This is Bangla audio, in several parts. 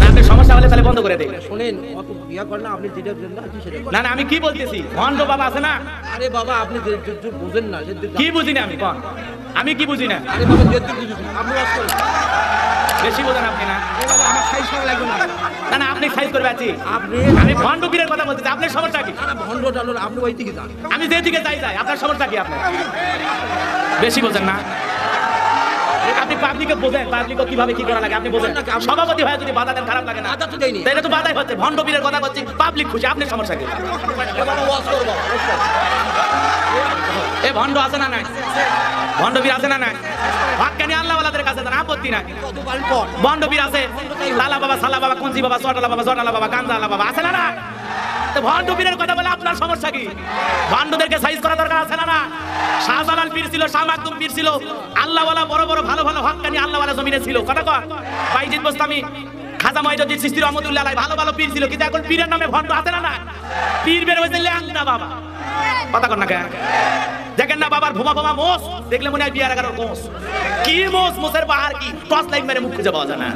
আপনার সমস্যা হলে তাহলে বন্ধ করে দেন। শুনেন, অত বিয়া করেন না, আপনি যেটা বলেন না সেটা না না, আমি কি বলতেছি, ভণ্ড বাবা আছে না? আরে বাবা, আপনি যে বুঝেন না, কি বুঝি না আমি? কোন আমি কি বুঝি না? আরে বাবা, যে বুঝেছেন আপনি ওয়াজ করেন। বেশি বোঝেন আপনি না? আরে বাবা, আমার সাইজ করা লাগবে না। না না, আপনি সাইজ করবে আছি। আমি ভণ্ড পীরের কথা বলতেছি, আপনার সমস্যা কি? না ভণ্ড টান্ড, আপনি ওই দিকে যান। আমি যে দিকে যাই, আপনার সমস্যা কি? আপনার বেশি বোঝেন না। আপনি পাবলিকে বোঝেন, পাবলিকে কিভাবে কি করা লাগে আপনি বোঝেন। সভাপতি হয়ে যদি বাধা দেন খারাপ লাগে না? বাধা তো দেয়নি। তাই তো বাধাই হচ্ছে। ভণ্ড পীরের কথা বলছি, পাবলিক খুশি, আপনার সমস্যা কি? বাবা ওয়াজ করবো। এ ভণ্ড আছে না নাই? ভণ্ড পীর আছে না নাই? হক্কানি আল্লাহওয়ালাদের কাছে তার আপত্তি নাই। ভণ্ড পীর আছে, লালা বাবা, সালা বাবা, কঞ্চি বাবা, চটালা বাবা, জটালা বাবা, গাঞ্জা আলা বাবা, আছে না না? ভণ্ড পীরের কথা বলে আপনার সমস্যা কি? ভণ্ডদেরকে সাইজ করা দরকার আছে না না? শাহজালাল পীর ছিল, শাহ মাকদুম পীর ছিল, আল্লাহওয়ালা বড় বড় ভালো ভালো হক্কানি আল্লাহওয়ালা জমিনে ছিল। কথা কর বাইজিদ বোস্তামি, খাজা মঈনুদ্দিন চিশতি রহমাতুল্লাহ আলাইহি, ভালো ভালো পীর ছিল, কিন্তু এখন পীরের নামে ভণ্ড আছে না না? পীর বের হইছে ল্যাংড়া বাবা। কথা কর না কেন? দেখেন না বাবার ভোমা ভোমা মোষ দেখলে মনে হয় বিয়ার 11 কোষ। কি মোষ? মোষের বাহার কি? টর্চ লাইট মেরে মুখ খুঁজে পাওয়া যায় না।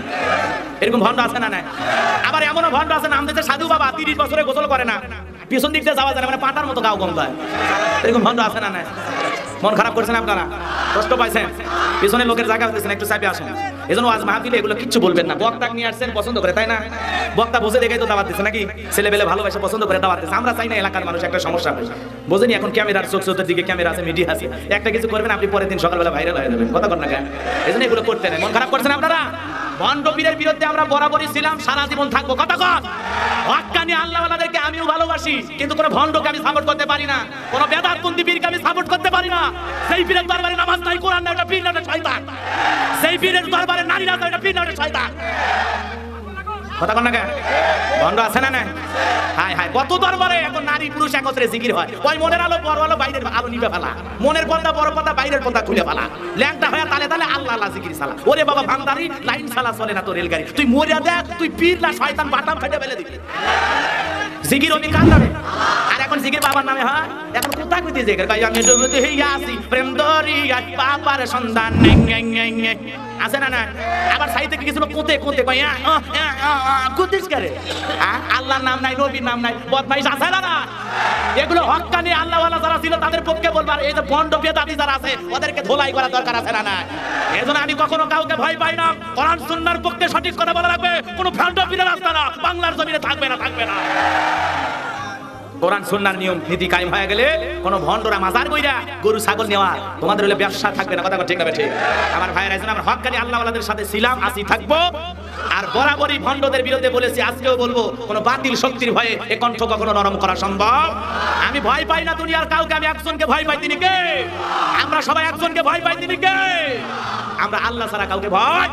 এরকম ভণ্ড আছে না নাই? আবার এমনও ভণ্ড আছে, নাম দিতে সাধু বাবা, 30 বছরে গোসল করে না, পিছন দিক দিয়ে যাওয়া যায় না, মানে পাটার মতো গাও গন্ধ হয়। এরকম ভণ্ড আছে না নাই? মন খারাপ করছেন আপনারা, কষ্ট পাইছেন, পিছনে লোকের জায়গা হতেছেন, একটু চাপে আসেন। এজন্য আজ মাহফিলে এগুলো কিচ্ছু বলবেন না। বক্তা নিয়ে আসছেন, পছন্দ করে, তাই না? বক্তা বসে দেখেই তো দাওয়াত দিচ্ছে নাকি? ছেলেবেলে ভালোবাসে পছন্দ করে দাওয়াত দিচ্ছে। আমরা চাই না এলাকার মানুষ একটা সমস্যা হয়, বোঝেনি? এখন ক্যামেরার চোখ চোখের দিকে ক্যামেরা আছে, মিডিয়া আছে, একটা কিছু করবেন আপনি পরের দিন সকালবেলা ভাইরাল হয়ে যাবেন। কথা কর না কেন? এজন্য এগুলো করতে নেই। মন খারাপ করছেন আপনারা? ভণ্ড পীরের বিরুদ্ধে আমরা বরাবরই ছিলাম, সারা জীবন থাকবো। কথা কর। হক্কানি আল্লাহওয়ালাদেরকে আমিও ভালোবাসি, কিন্তু কোনো ভণ্ডকে আমি সাপোর্ট করতে পারি না, কোনো বেদাতপন্থী পীরকে আমি সাপোর্ট করতে পারি না। সেই পীরের দরবারে নামাজ নাই, কোরআন নাই, ওটা পীর না, ওটা শয়তান। সেই পীরের দরবারে নারী না, ওটা পীর না, ওটা শয়তান। কথা কর না কেন? ভণ্ড আছে না নাই? হায় হায়, কত দরবারে এখন নারী পুরুষ একত্রে জিকির হয়। ওই মনের আলো বড় আলো, বাইরের আলো নিভে ফেলা, মনের পর্দা বড় পর্দা, বাইরের পর্দা খুলে ফেলা, ল্যাংটা হয়ে তালে তালে আল্লাহ আল্লাহ জিকির সালা। ওরে বাবা ভান্ডারি, লাইন সালা চলে না তো রেলগাড়ি। তুই মরিয়া দেখ, তুই পীর না শয়তান, বাটাম ফেটে ফেলে দিবি। জিকির ওমি কার নামে? আর এখন জিকির বাবার নামে হয়। এখন কোথায় কইতে জিকির কই? আমি ডুবতে হইয়া আসি প্রেম দরিয়া, বাবার সন্ধান আছে না না? আবার সাই থেকে কিছু কোতে কোতে কই কুতিস করে। আল্লাহর নাম নাই, নবীর নাম নাই, বদমাইশ আছে না না? এগুলো হক্কানি আল্লাহওয়ালা যারা ছিল তাদের পক্ষে বলবার, এই যে ভণ্ড বেদাতি যারা আছে ওদেরকে ধোলাই করা দরকার আছে না না? এজন্য আমি কখনো কাউকে ভয় পাই না। কোরআন সুন্নাহর পক্ষে সঠিক কথা বলা লাগবে। কোনো ভণ্ড পীরের রাস্তা না বাংলার জমিনে থাকবে না, থাকবে না। কোরআন সুন্নাহর নিয়ম নীতি কায়েম হয়ে গেলে কোনো ভণ্ডরা মাজার বইরা গরু ছাগল নেওয়া তোমাদের হলে ব্যবসা থাকবে না। কথা ঠিক না ঠিক? আমার ভাইয়েরা, এজন্য আমরা হক্কানি আল্লাহওয়ালাদের সাথে ছিলাম, আসি, থাকবো। আর বরাবরই ভণ্ডদের বিরুদ্ধে বলেছি, আজকেও বলবো। কোনো বাতিল শক্তির ভয়ে এ কণ্ঠ কখনো নরম করা সম্ভব? আমি ভয় পাই না দুনিয়ার কাউকে, আমি একজনকে ভয় পাই, তিনি কে? আমরা সবাই একজনকে ভয় পাই, তিনি কে? আমরা আল্লাহ ছাড়া কাউকে ভয়।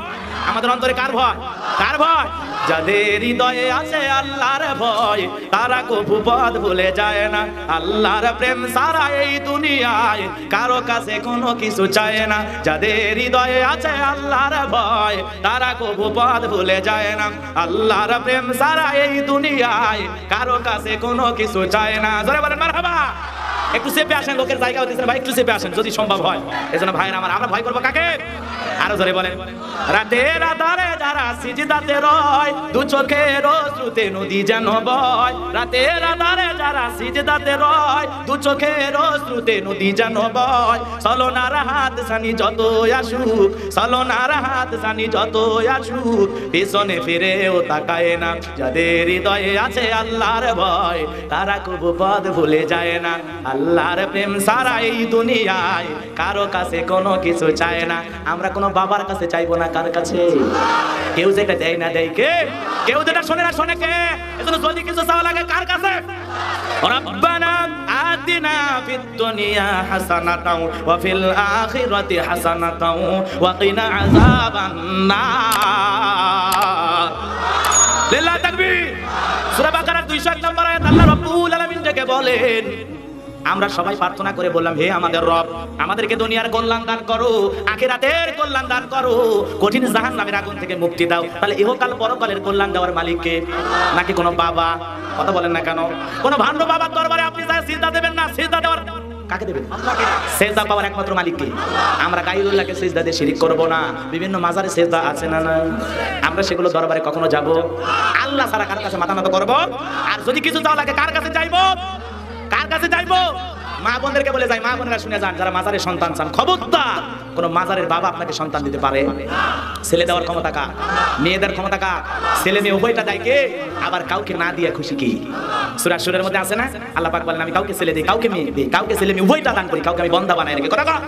আমাদের অন্তরে কার ভয়? কার ভয়? যাদের হৃদয়ে আছে আল্লাহর ভয়, তারা কবু পথ ভুলে যায় না। আল্লাহর প্রেম সারা এই দুনিয়ায় কারো কাছে কোনো কিছু চায় না। যাদের হৃদয়ে আছে আল্লাহর ভয়, তারা কবু পথ ভুলে যায় না। আল্লাহর প্রেম সারা এই দুনিয়ায় কারো কাছে কোনো কিছু চায় না। জোরে বলেন মারহাবা। একটু চেপে আসেন, লোকের জায়গা হতেছে ভাই, একটু চেপে আসেন যদি সম্ভব হয়। এজন্য ভাইরা আমার, আমরা ভয় করবো কাকে? আরো জোরে বলেন। রাতের আধারে যারা সিজদাতে রয়, দু চোখের অশ্রুতে নদী যেন বয়। রাতের আধারে যারা সিজদাতে রয়, দু চোখের অশ্রুতে নদী যেন বয়। ছলনার হাত ছানি যত আসুক, ছলনার হাত ছানি যত আসুক, পিছনে ফিরেও তাকায় না। যাদের হৃদয়ে আছে আল্লাহর ভয়, তারা কবু পথ ভুলে যায় না। আল্লাহর প্রেম সারা এই দুনিয়ায় কারো কাছে কোনো কিছু চায় না। আমরা কোনো বাবার কাছে চাইবো না, কার কাছে? কেউ যেটা দেয় না দেয় কে? কেউ যেটা শোনে না শোনে কে? এজন্য যদি কিছু চাওয়া লাগে কার কাছে? রব্বানা আতিনা ফিদ দুনিয়া হাসানাতাও ওয়া ফিল আখিরাতি হাসানাতাও ওয়া কিনা আযাবান নার। লিল্লাহি তাকবীর। সূরা বাকারার 201 নম্বর আয়াত আল্লাহ রাব্বুল আলামিন থেকে বলেন, আমরা সবাই প্রার্থনা করে বললাম, হে আমাদের রব, আমাদেরকে দুনিয়ার কল্যাণ দান করো, আখিরাতের কল্যাণ দান করো, কঠিন জাহান্নামের আগুন থেকে মুক্তি দাও। তাহলে ইহকাল পরকালের কল্যাণ দেওয়ার মালিক কে? নাকি কোনো বাবা? কথা বলেন না কেন? কোনো ভান্ড বাবার দরবারে আপনি যায় সিজদা দেবেন না, সিজদা দেওয়ার কাকে দেবেন? সেজদা পাওয়ার একমাত্র মালিককে। আমরা গায়রুল্লাহকে সেজদা দিয়ে শিরিক করব না। বিভিন্ন মাজারে সেজদা আছে না না, আমরা সেগুলো দরবারে কখনো যাব? আল্লাহ ছাড়া কার কাছে মাথা নত করব? আর যদি কিছু চাও লাগে কার কাছে যাইবো? কার কাছে যাইবো? মা বোনদেরকে বলে যাই, মা বোনেরা শুনে যান, যারা মাজারের সন্তান চান, খবরদার কোন মাজারের বাবা আপনাকে সন্তান দিতে পারে? ছেলে দেওয়ার ক্ষমতা কার? মেয়েদের ক্ষমতা কার? ছেলে মেয়ে উভয়টা দেয় কে? আবার কাউকে না দিয়ে খুশি কি? সূরা সূরার মধ্যে আছে না, আল্লাহ পাক বলেন আমি কাউকে ছেলে দিই, কাউকে মেয়ে দিই, কাউকে ছেলে মেয়ে উভয়টা দান করি, কাউকে আমি বন্দা বানাই রাখি। কথা কও,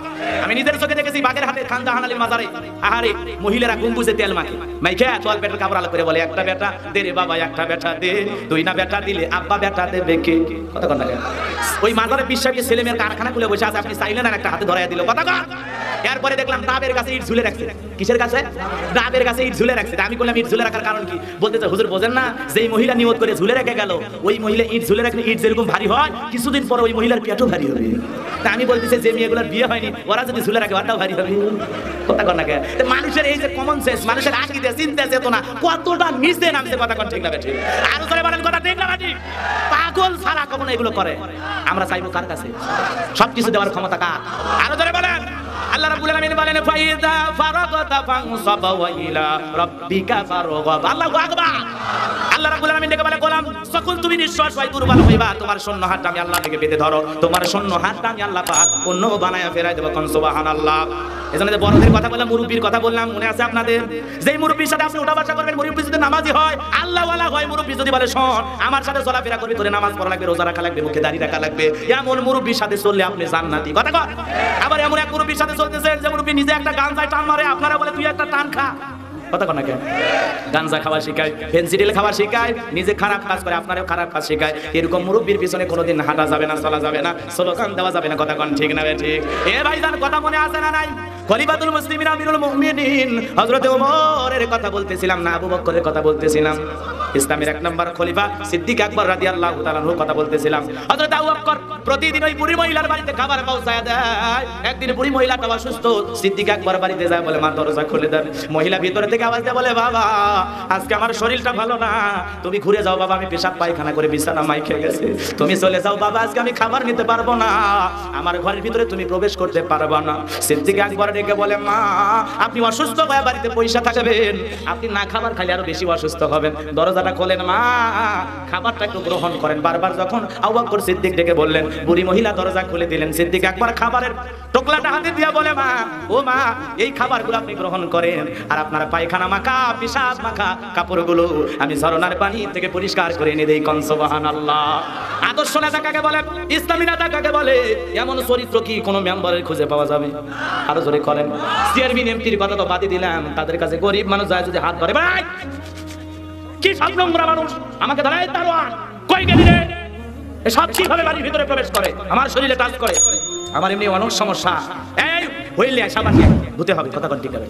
আমি নিজের চোখে দেখেছি বাগেরহাটের খান জাহানালীর মাজারে আহারে মহিলারা গম্বুজে তেল মাখে, মাইখা তোয়াল পেটের কাপড় আলো করে বলে একটা বেটা দে রে বাবা, একটা বেটা দে, দুই না বেটা দিলে আব্বা বেটা দেবে কে? কথা কন না কেন? ওই মাজারে বিশ্বাসী ছেলে মেয়ের কারখানা খুলে বসে আছে, আপনি চাইলেন আর একটা হাতে ধরাইয়া দিল। কথা কন। এরপরে দেখলাম ডাবের কাছে ইট ঝুলে রাখছে। কিসের কাছে? ডাবের কাছে ইট ঝুলে রাখছে। আমি বললাম ইট ঝুলে রাখার কারণ কি? বলতেছে হুজুর বোঝেন না, যেই মহিলা নিয়ত করে ঝুলে রেখে গেল, ওই মহিলা ইট ঝুলে রাখলে ইট যেরকম ভারী হয়, কিছুদিন পরে ওই মহিলার পেটও ভারী হবে। তা আমি বলতেছি যে মেয়েগুলোর বিয়ে হয়নি ওরা যদি ঝুলে রাখে ওটাও ভারী হবে। কথা কন না কেন? মানুষের এই যে কমন সেন্স, মানুষের আকিদা চিন্তা চেতনা কতটা নিচে নামছে। কথা কন ঠিক না বেঠিক? আরো জোরে বলেন কথা ঠিক না বেঠিক? পাগল ছাড়া কখনো এগুলো করে? আমরা চাইবো কার কাছে? সবকিছু দেওয়ার ক্ষমতা কার? আরো জোরে বলেন। আল্লাহ রাব্বুল আলামিন বলেন ফাইদা ফারাগতা ফানসাব ওয়া ইলা রাব্বিকা ফারগাব। আল্লাহু আকবার। আল্লাহ রাব্বুল আলামিন ডেকে বলে গোলাম সকল তুমি নিঃশ্বাস হয় দুর্বল হইবা, তোমার শূন্য হাতটা আমি আল্লাহ থেকে পেতে ধরো, তোমার শূন্য হাতটা আমি আল্লাহ পাক অন্য বানায়া ফেরাই দেব। কোন সুবহানাল্লাহ। এজন্য যে বড়দের কথা বললাম, মুরব্বির কথা বললাম, মনে আছে আপনাদের? যেই মুরব্বির সাথে আপনি উঠা বসা করবেন, মুরব্বি যদি নামাজি হয়, আল্লাহ ওয়ালা হয়, মুরব্বি যদি বলে শোন আমার সাথে চলাফেরা করবি, তোরে নামাজ পড়া লাগবে, রোজা রাখা লাগবে, মুখে দাড়ি রাখা লাগবে, এমন মুরব্বির সাথে চললে আপনি জান্নাতি। কথা কয়। আবার এমন এক মুরব্বির সাথে চলতেছেন যে মুরব্বি নিজে একটা গাঞ্জায় টান মারে, আপনারা বলে তুই একটা টান খা। কথা কন না কেন? গাঞ্জা খাওয়া শিখায়, ফেন্সিডিল খাওয়া শিখায়, নিজে খারাপ কাজ করে আপনারও খারাপ কাজ শিখায়। এরকম মুরব্বির পিছনে কোনোদিন হাঁটা যাবে না, চলা যাবে না, স্লোগান দেওয়া যাবে না। কথা কন ঠিক না ঠিক? এ ভাইজান কথা মনে আছে না নাই? খলিফাতুল মুসলিমিন আমিরুল মুমিনিন হযরত ওমরের কথা বলতেছিলাম না, আবু বকরের কথা বলতেছিলাম। ইসলামের এক নম্বর খলিফা সিদ্দিক আকবর রাদিয়াল্লাহু তাআলা আনহুর কথা বলতেছিলাম। হযরত আবু বকর প্রতিদিন ওই বুড়ি মহিলার বাড়িতে খাবার পৌঁছায় দেয়। একদিন বুড়ি মহিলাটা অসুস্থ, সিদ্দিক আকবর বাড়িতে যায়, বলে মা দরজা খুলে দেন। মহিলা ভিতরে থেকে আওয়াজ দিয়ে বলে বাবা আজকে আমার শরীরটা ভালো না, তুমি ঘুরে যাও বাবা, আমি পেশাব পায়খানা করে বিছানা মাইকে গেছে, তুমি চলে যাও বাবা, আজকে আমি খাবার নিতে পারবো না, আমার ঘরের ভিতরে তুমি প্রবেশ করতে পারবা না। সিদ্দিক আকবর ডেকে বলে মা আপনি অসুস্থ হয়ে বাড়িতে পয়সা থাকবেন, আপনি না খাবার খাইলে আরো বেশি অসুস্থ হবেন, দরজাটা খোলেন মা, খাবারটা একটু গ্রহণ করেন। বারবার যখন আবু বকর সিদ্দিক ডেকে বললেন, বুড়ি মহিলা দরজা খুলে দিলেন। সিদ্দিক আকবর খাবারের টোকলাটা হাতে দিয়ে বলে মা ও মা এই খাবারগুলো আপনি গ্রহণ করেন, আর আপনারা পায়খানা মাখা পেশাব মাখা কাপড়গুলো আমি ঝরনার পানি থেকে পরিষ্কার করে এনে দেই। কোন সুবহানাল্লাহ। আদর্শ নেতা কাকে বলে? ইসলামী নেতা কাকে বলে? এমন চরিত্র কি কোন মেম্বারের খুঁজে পাওয়া যাবে? আরো জোরে করেন। চেয়ারম্যান এমপির কথা তো বাদই দিলাম, তাদের কাছে গরিব মানুষ যায় যদি হাত ধরে, ভাই কি সব নোংরা মানুষ, আমাকে ধরাই দারোয়ান কই গেলি রে, এসব কিভাবে বাড়ির ভিতরে প্রবেশ করে, আমার শরীরে টাচ করে, আমার এমনি অনেক সমস্যা, এই হইলে সাবান ধুতে হবে। কথা কোন ঠিক আছে?